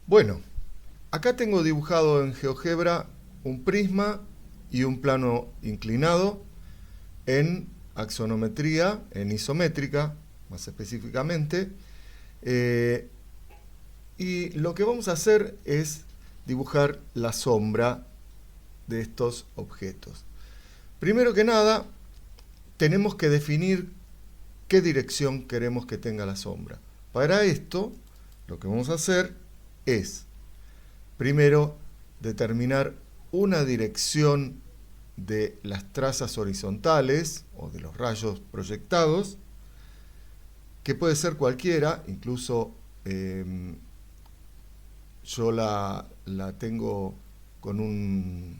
Bueno, acá tengo dibujado en GeoGebra un prisma y un plano inclinado en axonometría, en isométrica, más específicamente. Eh, y lo que vamos a hacer es dibujar la sombra de estos objetos. Primero que nada, tenemos que definir qué dirección queremos que tenga la sombra. Para esto, lo que vamos a hacer es, primero, determinar una dirección de las trazas horizontales o de los rayos proyectados, que puede ser cualquiera, incluso yo la tengo con un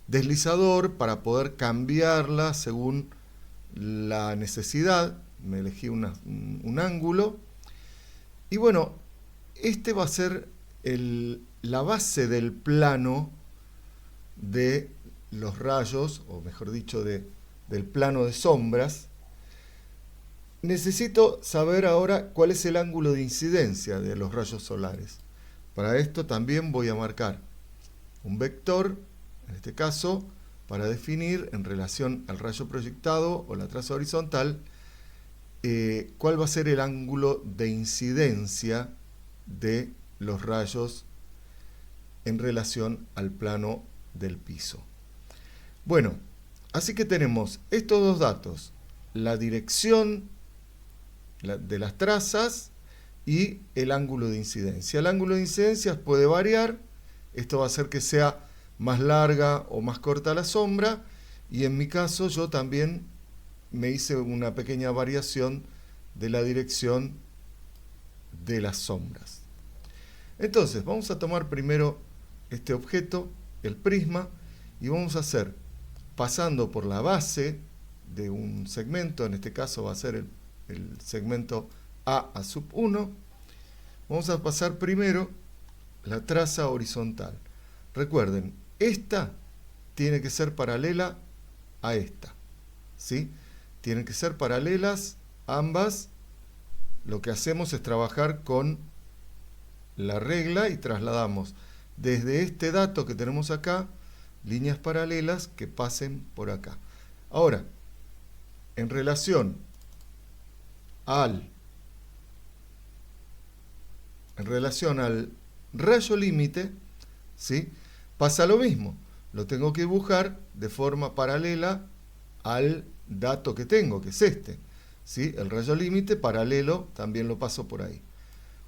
deslizador para poder cambiarla según la necesidad. Me elegí un ángulo y bueno, este va a ser la base del plano de los rayos, o mejor dicho, del plano de sombras. Necesito saber ahora cuál es el ángulo de incidencia de los rayos solares. Para esto también voy a marcar un vector, en este caso, para definir en relación al rayo proyectado o la traza horizontal, cuál va a ser el ángulo de incidencia de los rayos en relación al plano del piso. Bueno, así que tenemos estos dos datos, la dirección de las trazas y el ángulo de incidencia. El ángulo de incidencia puede variar, esto va a hacer que sea más larga o más corta la sombra, y en mi caso yo también me hice una pequeña variación de la dirección de las sombras. Entonces, vamos a tomar primero este objeto, el prisma, y vamos a hacer, pasando por la base de un segmento, en este caso va a ser el segmento A sub 1, vamos a pasar primero la traza horizontal. Recuerden, esta tiene que ser paralela a esta, ¿sí? Tienen que ser paralelas ambas. Lo que hacemos es trabajar con la regla y trasladamos desde este dato que tenemos acá líneas paralelas que pasen por acá. Ahora, en relación al rayo límite, ¿sí? Pasa lo mismo. Lo tengo que dibujar de forma paralela al dato que tengo, que es este, ¿sí? El rayo límite paralelo también lo paso por ahí.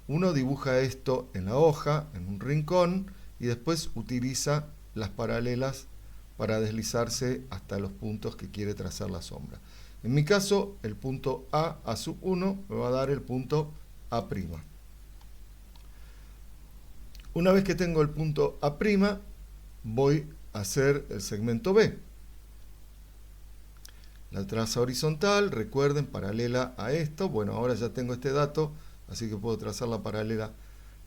Uno dibuja esto en la hoja, en un rincón, y después utiliza las paralelas para deslizarse hasta los puntos que quiere trazar la sombra. En mi caso, el punto A sub 1 me va a dar el punto A'. Una vez que tengo el punto A', voy a hacer el segmento B. La traza horizontal, recuerden, paralela a esto. Bueno, ahora ya tengo este dato, así que puedo trazar la paralela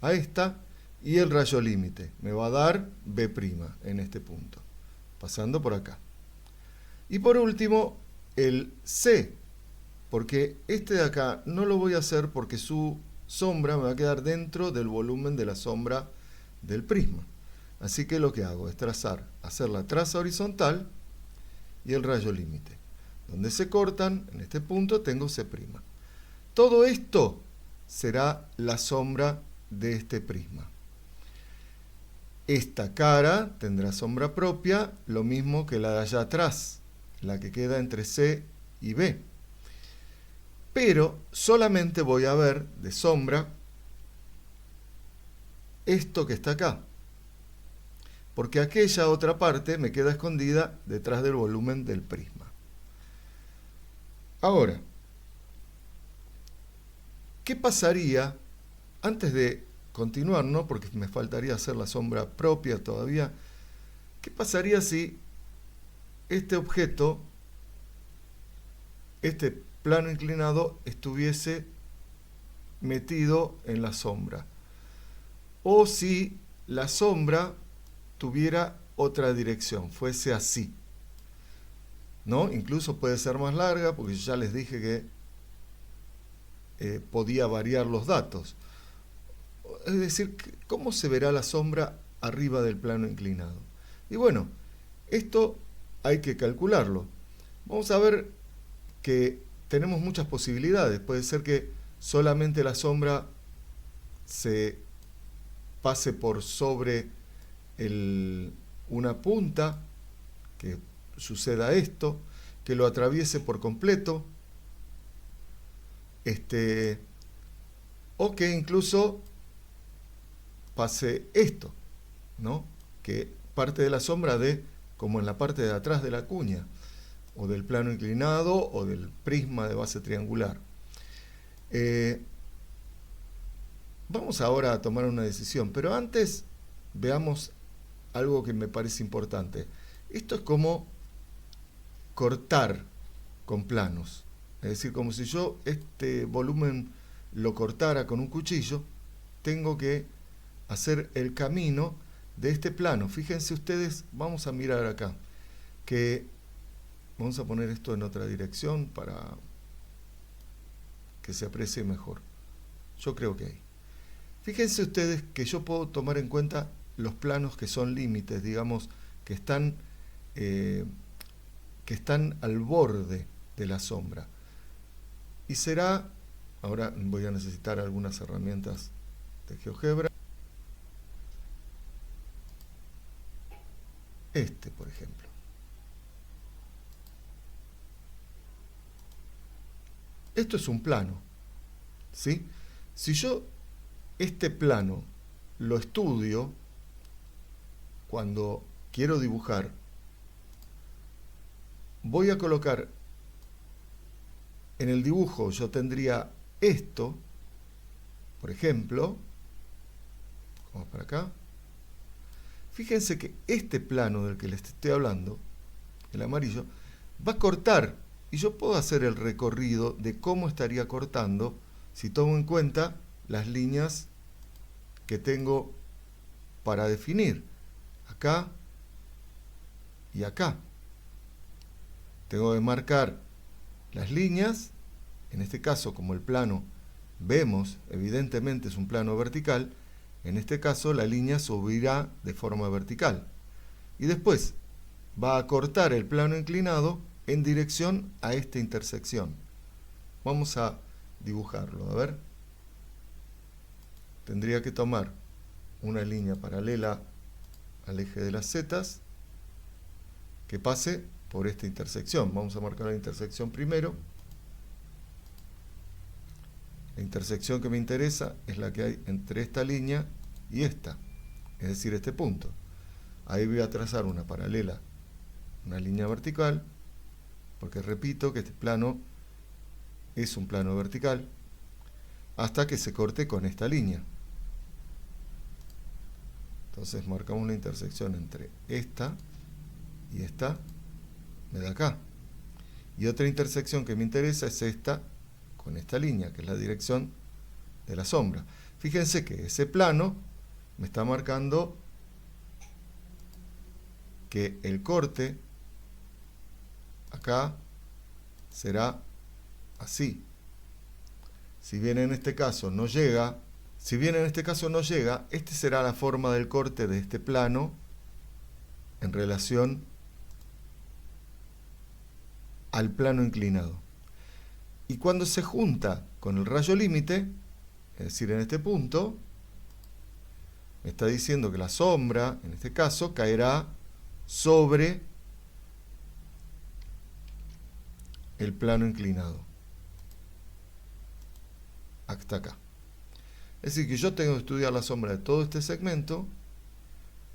a esta. Y el rayo límite me va a dar B' en este punto, pasando por acá. Y por último, el C, porque este de acá no lo voy a hacer porque su sombra me va a quedar dentro del volumen de la sombra del prisma. Así que lo que hago es hacer la traza horizontal y el rayo límite. Donde se cortan, en este punto tengo C'. Todo esto será la sombra de este prisma. Esta cara tendrá sombra propia, lo mismo que la de allá atrás, la que queda entre C y B. Pero solamente voy a ver de sombra esto que está acá, porque aquella otra parte me queda escondida detrás del volumen del prisma. Ahora, ¿qué pasaría antes de continuar, ¿no? Porque me faltaría hacer la sombra propia todavía? ¿Qué pasaría si este objeto, este plano inclinado, estuviese metido en la sombra? O si la sombra tuviera otra dirección, fuese así, ¿no? Incluso puede ser más larga, porque ya les dije que podía variar los datos. es decir, ¿cómo se verá la sombra arriba del plano inclinado? Y bueno, esto hay que calcularlo. Vamos a ver que tenemos muchas posibilidades. Puede ser que solamente la sombra se pase por sobre una punta, que suceda esto, que lo atraviese por completo, o que incluso pase esto, ¿no? Que parte de la sombra como en la parte de atrás de la cuña, o del plano inclinado, o del prisma de base triangular. Vamos ahora a tomar una decisión, pero antes veamos algo que me parece importante. Esto es como cortar con planos. Es decir, como si yo este volumen lo cortara con un cuchillo, tengo que hacer el camino de este plano. Fíjense ustedes, vamos a mirar acá, que vamos a poner esto en otra dirección para que se aprecie mejor. Yo creo que ahí. Fíjense ustedes que yo puedo tomar en cuenta los planos que son límites, digamos, que están al borde de la sombra. Y será, ahora voy a necesitar algunas herramientas de GeoGebra. Por ejemplo. Esto es un plano, ¿sí? Si yo este plano lo estudio cuando quiero dibujar, voy a colocar en el dibujo, yo tendría esto, por ejemplo, vamos para acá. Fíjense que este plano del que les estoy hablando, el amarillo, va a cortar, y yo puedo hacer el recorrido de cómo estaría cortando si tomo en cuenta las líneas que tengo para definir, acá y acá. Tengo que marcar las líneas, en este caso como el plano vemos, evidentemente es un plano vertical, en este caso la línea subirá de forma vertical. Y después va a cortar el plano inclinado en dirección a esta intersección. Vamos a dibujarlo, a ver. Tendría que tomar una línea paralela al eje de las zetas que pase por esta intersección. Vamos a marcar la intersección primero. La intersección que me interesa es la que hay entre esta línea y esta, es decir, este punto. Ahí voy a trazar una paralela, una línea vertical, porque repito que este plano es un plano vertical, hasta que se corte con esta línea. Entonces marcamos una intersección entre esta y esta, me da acá. Y otra intersección que me interesa es esta con esta línea, que es la dirección de la sombra. Fíjense que ese plano me está marcando que el corte acá será así. Si bien en este caso no llega, esta será la forma del corte de este plano en relación al plano inclinado. Y cuando se junta con el rayo límite, es decir, en este punto, me está diciendo que la sombra, en este caso, caerá sobre el plano inclinado. Hasta acá. Es decir, que yo tengo que estudiar la sombra de todo este segmento,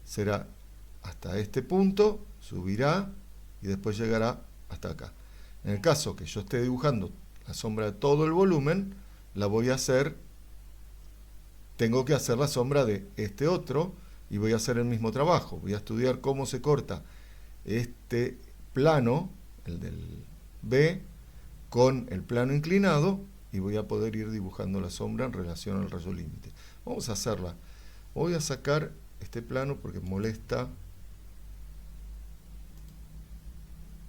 será hasta este punto, subirá y después llegará hasta acá. En el caso que yo esté dibujando la sombra de todo el volumen, la voy a hacer, tengo que hacer la sombra de este otro y voy a hacer el mismo trabajo. Voy a estudiar cómo se corta este plano, el del B, con el plano inclinado y voy a poder ir dibujando la sombra en relación al rayo límite. Vamos a hacerla. Voy a sacar este plano porque molesta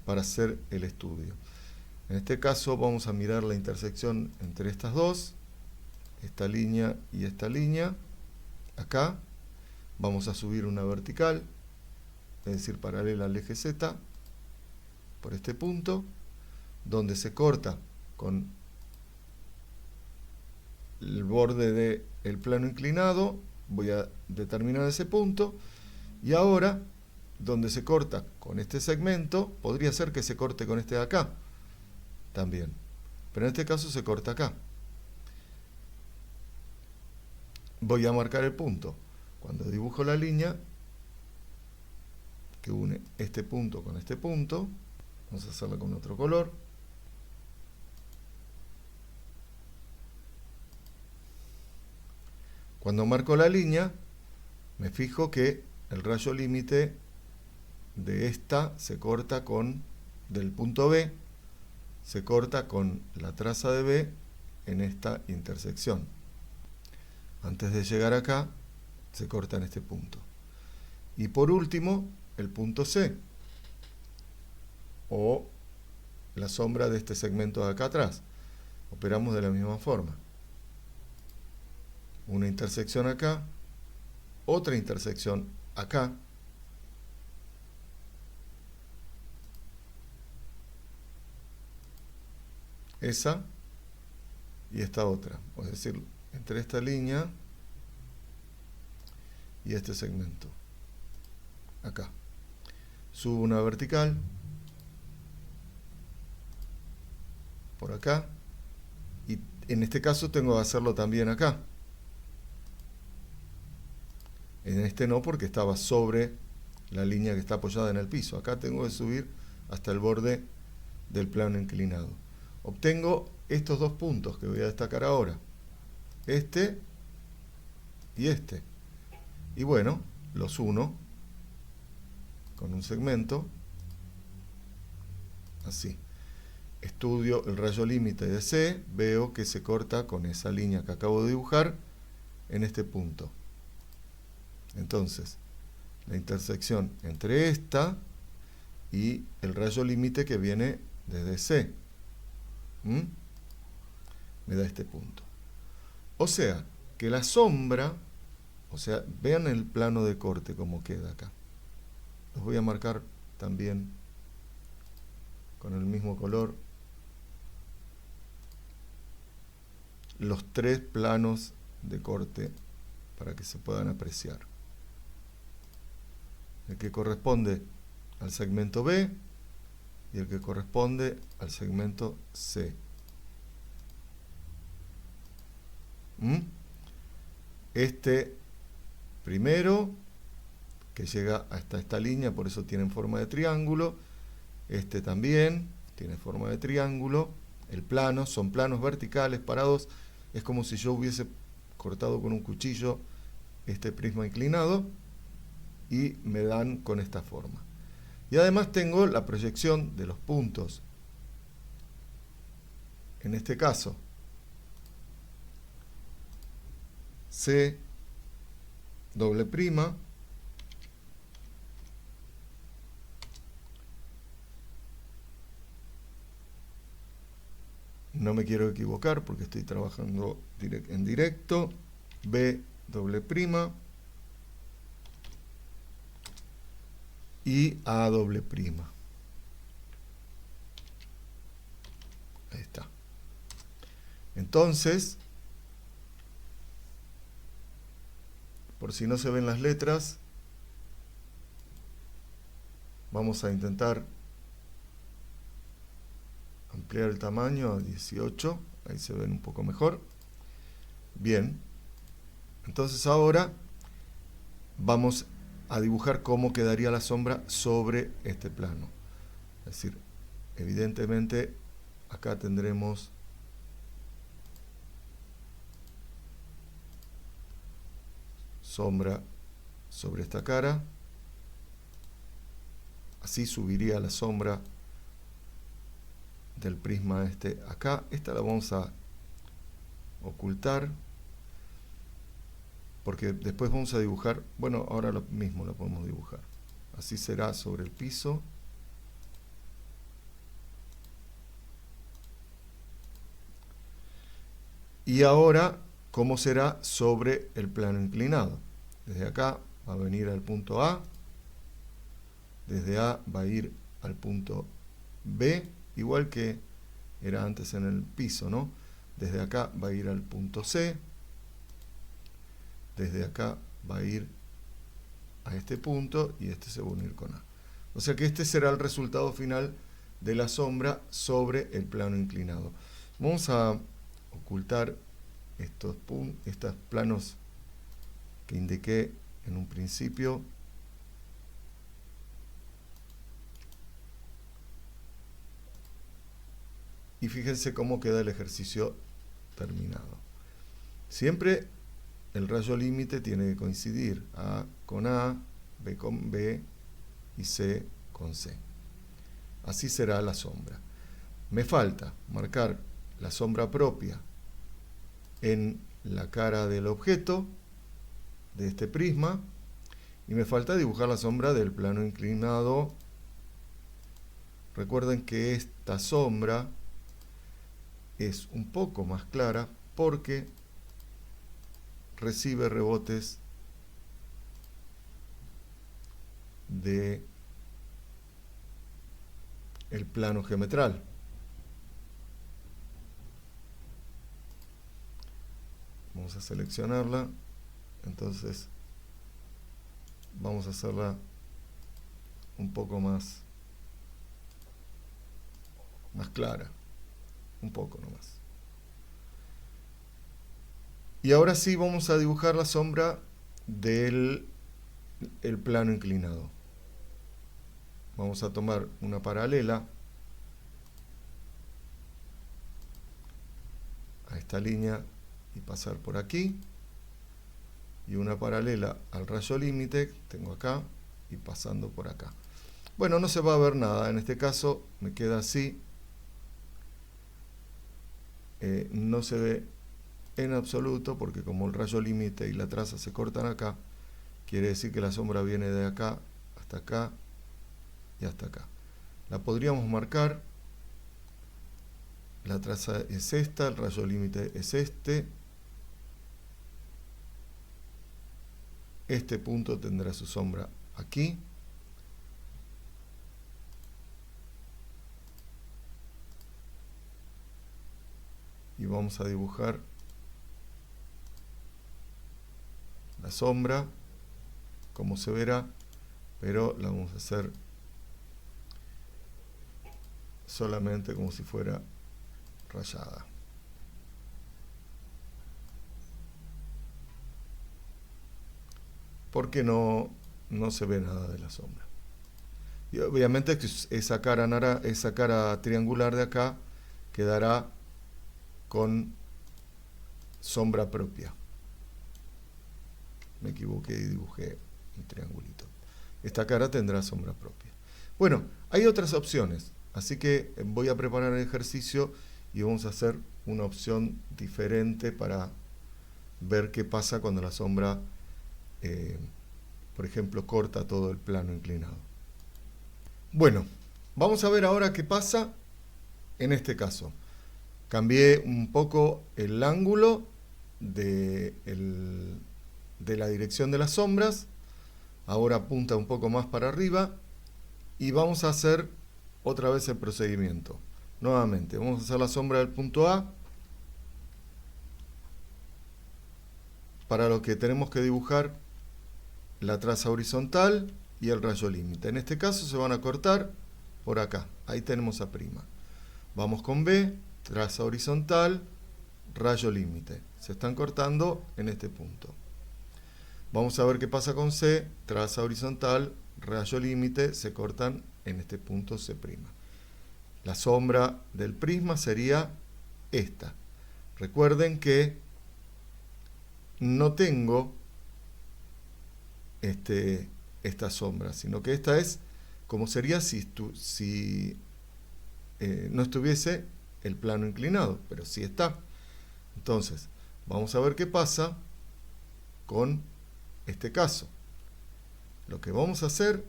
para hacer el estudio. En este caso vamos a mirar la intersección entre estas dos, esta línea y esta línea, acá, vamos a subir una vertical, es decir, paralela al eje Z, por este punto, donde se corta con el borde del plano inclinado, voy a determinar ese punto, y ahora, donde se corta con este segmento, podría ser que se corte con este de acá, también, pero en este caso se corta acá. Voy a marcar el punto. Cuando dibujo la línea que une este punto con este punto, vamos a hacerla con otro color. Cuando marco la línea, me fijo que el rayo límite de esta se corta con, del punto B, se corta con la traza de B en esta intersección. Antes de llegar acá, se corta en este punto. Y por último, el punto C, o la sombra de este segmento de acá atrás. Operamos de la misma forma. Una intersección acá, otra intersección acá, esa y esta otra, es decir, entre esta línea y este segmento, acá. Subo una vertical, por acá, y en este caso tengo que hacerlo también acá. En este no, porque estaba sobre la línea que está apoyada en el piso. Acá tengo que subir hasta el borde del plano inclinado. Obtengo estos dos puntos que voy a destacar ahora. Este y este. Y bueno, los uno con un segmento, así. Estudio el rayo límite de C, veo que se corta con esa línea que acabo de dibujar en este punto. Entonces, la intersección entre esta y el rayo límite que viene desde C, me da este punto. O sea, que la sombra, o sea, vean el plano de corte como queda acá. Los voy a marcar también con el mismo color los tres planos de corte para que se puedan apreciar. El que corresponde al segmento B y el que corresponde al segmento C. Este primero, que llega hasta esta línea, por eso tienen forma de triángulo. Este también tiene forma de triángulo. El plano, son planos verticales parados. Es como si yo hubiese cortado con un cuchillo este prisma inclinado y me dan con esta forma. Y además tengo la proyección de los puntos. En este caso, C doble prima no me quiero equivocar porque estoy trabajando en directo, B doble prima y A doble prima. Ahí está. Entonces, por si no se ven las letras, vamos a intentar ampliar el tamaño a 18, ahí se ven un poco mejor. Bien, entonces ahora vamos a dibujar cómo quedaría la sombra sobre este plano. Es decir, evidentemente acá tendremos sombra sobre esta cara. Así subiría la sombra del prisma este acá. Esta la vamos a ocultar porque después vamos a dibujar, bueno, ahora lo mismo lo podemos dibujar. Así será sobre el piso. Y ahora cómo será sobre el plano inclinado. Desde acá va a venir al punto A, desde A va a ir al punto B, igual que era antes en el piso, ¿no? Desde acá va a ir al punto C, desde acá va a ir a este punto y este se va a unir con A. O sea que este será el resultado final de la sombra sobre el plano inclinado. Vamos a ocultar estos planos que indiqué en un principio. Y fíjense cómo queda el ejercicio terminado. Siempre el rayo límite tiene que coincidir A con A, B con B y C con C. Así será la sombra. Me falta marcar la sombra propia en la cara del objeto de este prisma y me falta dibujar la sombra del plano inclinado. Recuerden que esta sombra es un poco más clara porque recibe rebotes de el plano geometral. Vamos a seleccionarla, entonces vamos a hacerla un poco más clara, un poco nomás. Y ahora sí vamos a dibujar la sombra del plano inclinado. Vamos a tomar una paralela a esta línea y pasar por aquí, y una paralela al rayo límite, tengo acá, y pasando por acá. Bueno, no se va a ver nada, en este caso me queda así, no se ve en absoluto, porque como el rayo límite y la traza se cortan acá, quiere decir que la sombra viene de acá hasta acá y hasta acá. La podríamos marcar, la traza es esta, el rayo límite es este punto tendrá su sombra aquí, y vamos a dibujar la sombra como se verá, pero la vamos a hacer solamente como si fuera rayada. Porque no se ve nada de la sombra. Y obviamente esa cara triangular de acá quedará con sombra propia. Me equivoqué y dibujé un triangulito. Esta cara tendrá sombra propia. Bueno, hay otras opciones, así que voy a preparar el ejercicio y vamos a hacer una opción diferente para ver qué pasa cuando la sombra, por ejemplo, corta todo el plano inclinado. Bueno, vamos a ver ahora qué pasa en este caso. Cambié un poco el ángulo de la dirección de las sombras, ahora apunta un poco más para arriba, y vamos a hacer otra vez el procedimiento. Nuevamente, vamos a hacer la sombra del punto A, para lo que tenemos que dibujar la traza horizontal y el rayo límite. En este caso se van a cortar por acá, ahí tenemos a'. Vamos con B, traza horizontal, rayo límite. Se están cortando en este punto. Vamos a ver qué pasa con C, traza horizontal, rayo límite, se cortan en este punto C'. La sombra del prisma sería esta. Recuerden que no tengo esta sombra, sino que esta es como sería si no estuviese el plano inclinado, pero sí está. Entonces, vamos a ver qué pasa con este caso. Lo que vamos a hacer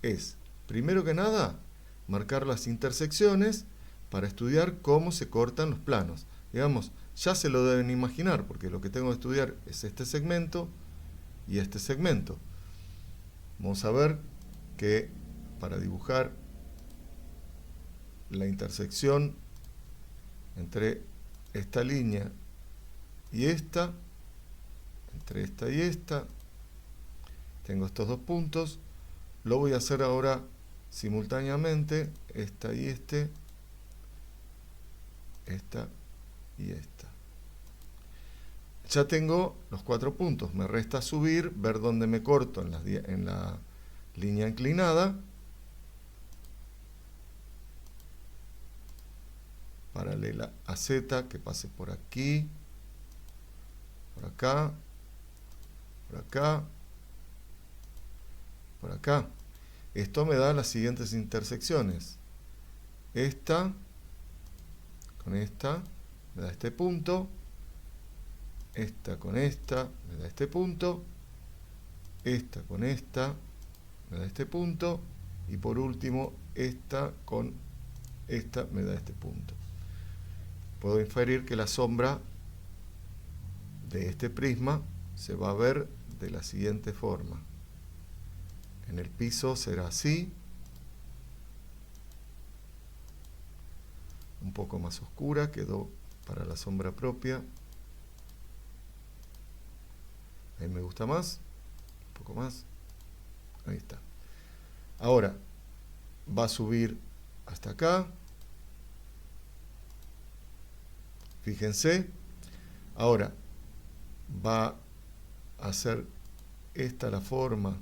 es, primero que nada, marcar las intersecciones para estudiar cómo se cortan los planos. Digamos, ya se lo deben imaginar, porque lo que tengo que estudiar es este segmento y este segmento. Vamos a ver que para dibujar la intersección entre esta línea y esta, entre esta y esta, tengo estos dos puntos, lo voy a hacer ahora simultáneamente, esta y esta y esta. Ya tengo los 4 puntos, me resta subir, ver dónde me corto en la línea inclinada, paralela a Z, que pase por aquí, por acá, por acá, por acá. Esto me da las siguientes intersecciones. Esta con esta me da este punto, esta con esta me da este punto, esta con esta me da este punto, y por último esta con esta me da este punto. Puedo inferir que la sombra de este prisma se va a ver de la siguiente forma. En el piso será así, un poco más oscura, quedó para la sombra propia. Ahí me gusta más, un poco más, ahí está. Ahora va a subir hasta acá, fíjense. Ahora va a hacer esta la forma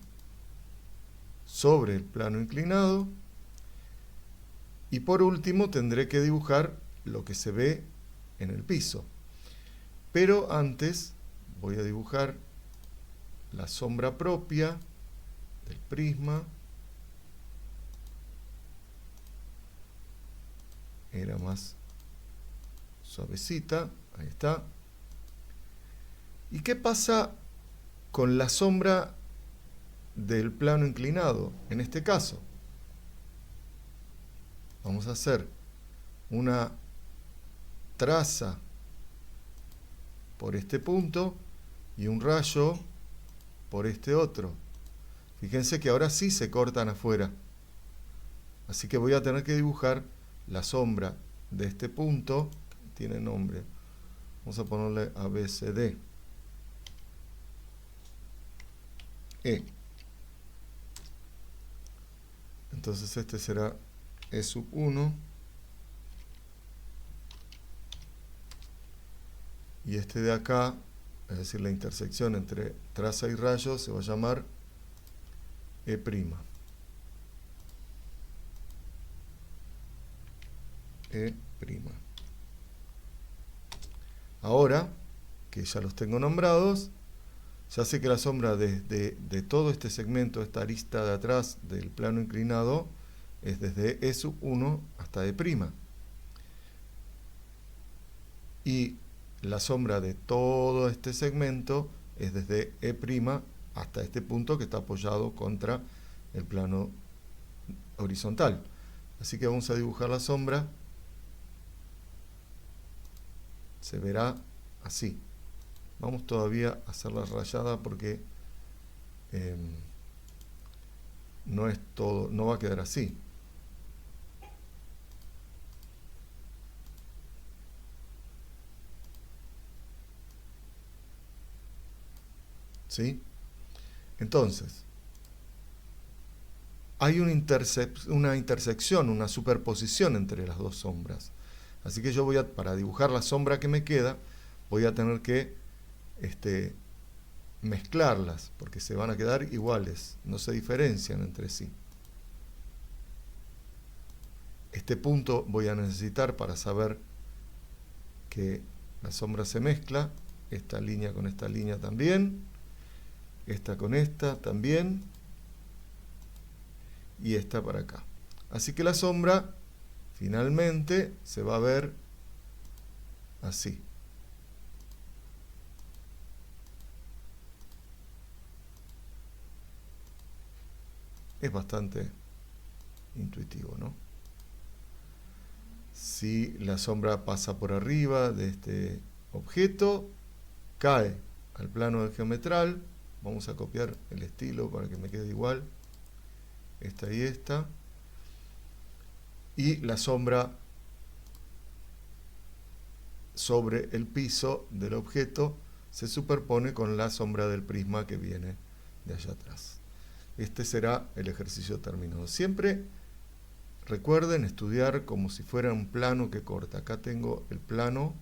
sobre el plano inclinado, y por último tendré que dibujar lo que se ve en el piso. Pero antes voy a dibujar la sombra propia del prisma. Era más suavecita, ahí está. ¿Y qué pasa con la sombra del plano inclinado? En este caso, vamos a hacer una traza por este punto y un rayo por este otro. Fíjense que ahora sí se cortan afuera. Así que voy a tener que dibujar la sombra de este punto, que tiene nombre. Vamos a ponerle ABCD. E. Entonces este será E1. Y este de acá, es decir, la intersección entre traza y rayo, se va a llamar E'. E'. Ahora que ya los tengo nombrados, ya sé que la sombra de todo este segmento, esta arista de atrás del plano inclinado, es desde E1 hasta E'. Y la sombra de todo este segmento es desde E' hasta este punto que está apoyado contra el plano horizontal. Así que vamos a dibujar la sombra. Se verá así. Vamos todavía a hacerla rayada porque no es todo, no va a quedar así. ¿Sí? Entonces, hay una intersección, una superposición entre las dos sombras. Así que yo para dibujar la sombra que me queda, voy a tener que mezclarlas, porque se van a quedar iguales, no se diferencian entre sí. Este punto voy a necesitar para saber que la sombra se mezcla, esta línea con esta línea también, esta con esta también, y esta para acá. Así que la sombra finalmente se va a ver así. Es bastante intuitivo, ¿no? Si la sombra pasa por arriba de este objeto, cae al plano de geometral. Vamos a copiar el estilo para que me quede igual. Esta y esta. Y la sombra sobre el piso del objeto se superpone con la sombra del prisma que viene de allá atrás. Este será el ejercicio terminado. Siempre recuerden estudiar como si fuera un plano que corta. Acá tengo el plano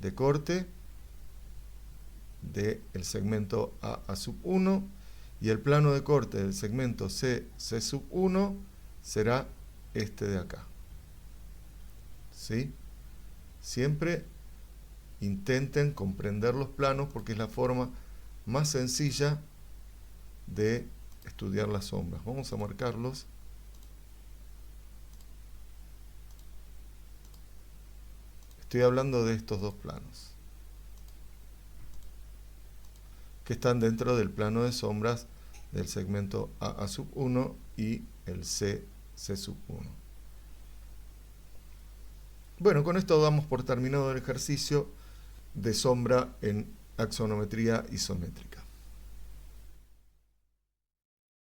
de corte del segmento A sub 1 y el plano de corte del segmento C sub 1 será este de acá. ¿Sí? Siempre intenten comprender los planos porque es la forma más sencilla de estudiar las sombras. Vamos a marcarlos. Estoy hablando de estos dos planos que están dentro del plano de sombras del segmento A sub 1 y el C sub 1. Bueno, con esto damos por terminado el ejercicio de sombra en axonometría isométrica.